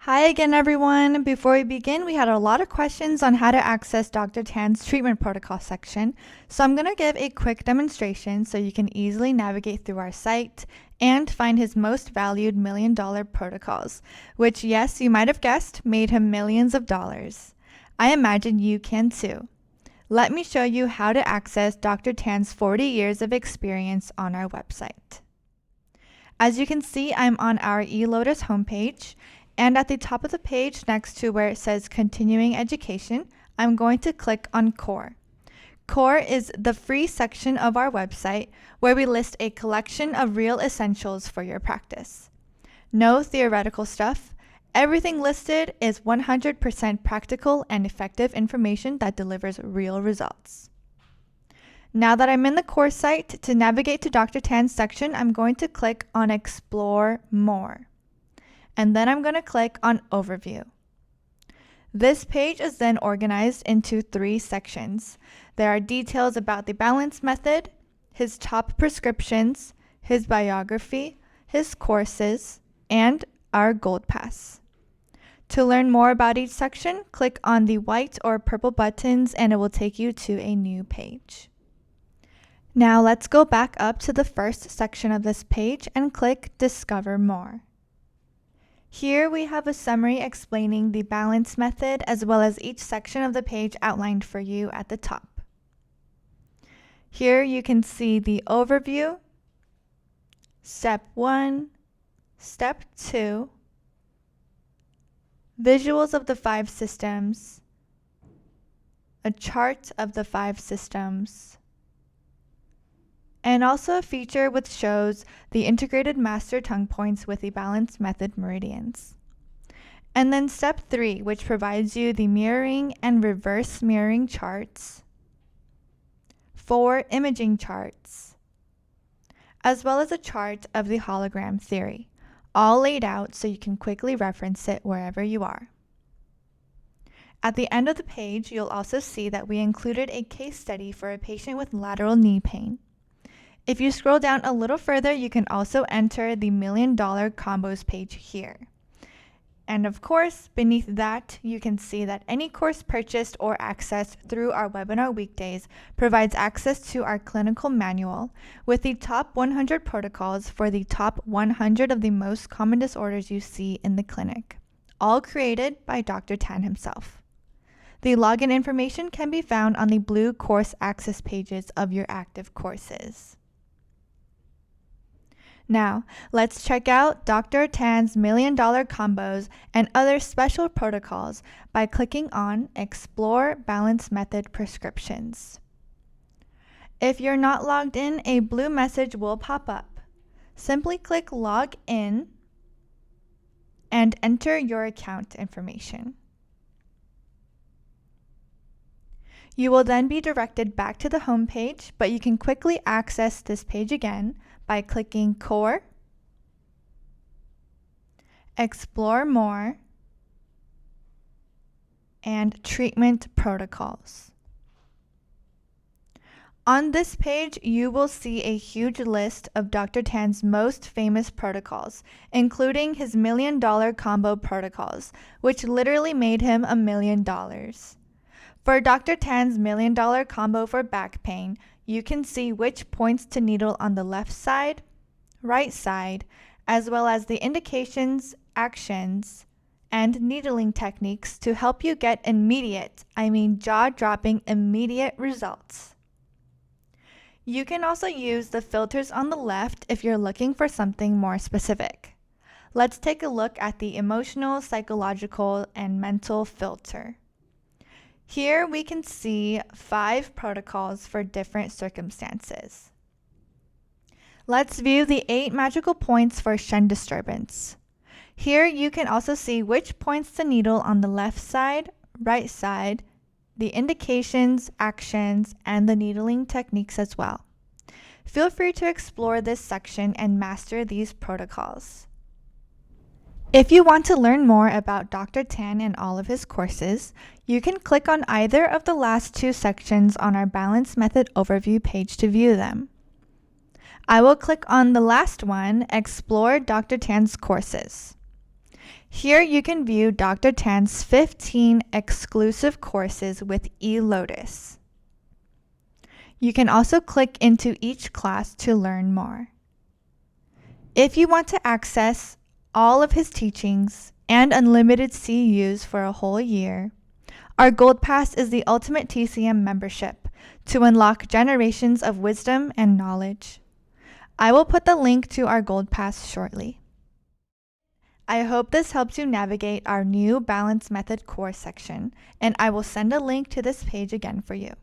Hi again, everyone. Before we begin, we had a lot of questions on how to access Dr. Tan's treatment protocol section. So I'm going to give a quick demonstration so you can easily navigate through our site and find his most valued $1,000,000 protocols, which, yes, you might have guessed, made him millions of dollars. I imagine you can too. Let me show you how to access Dr. Tan's 40 years of experience on our website. As you can see, I'm on our eLotus homepage. And at the top of the page next to where it says Continuing Education, I'm going to click on Core. Core is the free section of our website where we list a collection of real essentials for your practice. No theoretical stuff. Everything listed is 100% practical and effective information that delivers real results. Now that I'm in the Core site, to navigate to Dr. Tan's section, I'm going to click on Explore More. And then I'm going to click on Overview. This page is then organized into 3 sections. There are details about the balance method, his top prescriptions, his biography, his courses, and our Gold Pass. To learn more about each section, click on the white or purple buttons and it will take you to a new page. Now let's go back up to the first section of this page and click Discover More. Here we have a summary explaining the balance method as well as each section of the page outlined for you at the top. Here you can see the overview, step 1, step 2, visuals of the 5 systems, a chart of the 5 systems, and also a feature which shows the integrated master tongue points with the balance method meridians. And then step 3, which provides you the mirroring and reverse mirroring charts, 4 imaging charts, as well as a chart of the hologram theory, all laid out so you can quickly reference it wherever you are. At the end of the page, you'll also see that we included a case study for a patient with lateral knee pain. If you scroll down a little further, you can also enter the $1,000,000 combos page here. And of course, beneath that, you can see that any course purchased or accessed through our webinar weekdays provides access to our clinical manual with the top 100 protocols for the top 100 of the most common disorders you see in the clinic, all created by Dr. Tan himself. The login information can be found on the blue course access pages of your active courses. Now, let's check out Dr. Tan's $1,000,000 combos and other special protocols by clicking on Explore Balance Method Prescriptions. If you're not logged in, a blue message will pop up. Simply click Log In and enter your account information. You will then be directed back to the home page, but you can quickly access this page again by clicking Core, Explore More, and Treatment Protocols. On this page, you will see a huge list of Dr. Tan's most famous protocols, including his $1,000,000 combo protocols, which literally made him $1,000,000. For Dr. Tan's $1,000,000 combo for back pain, you can see which points to needle on the left side, right side, as well as the indications, actions, and needling techniques to help you get jaw-dropping immediate results. You can also use the filters on the left if you're looking for something more specific. Let's take a look at the emotional, psychological, and mental filter. Here we can see 5 protocols for different circumstances. Let's view the 8 magical points for Shen disturbance. Here you can also see which points to needle on the left side, right side, the indications, actions, and the needling techniques as well. Feel free to explore this section and master these protocols. If you want to learn more about Dr. Tan and all of his courses, you can click on either of the last 2 sections on our Balance Method Overview page to view them. I will click on the last one, Explore Dr. Tan's Courses. Here you can view Dr. Tan's 15 exclusive courses with eLotus. You can also click into each class to learn more. If you want to access all of his teachings and unlimited CUs for a whole year, our Gold Pass is the ultimate TCM membership to unlock generations of wisdom and knowledge. I will put the link to our Gold Pass shortly. I hope this helps you navigate our new Balance Method course section, and I will send a link to this page again for you.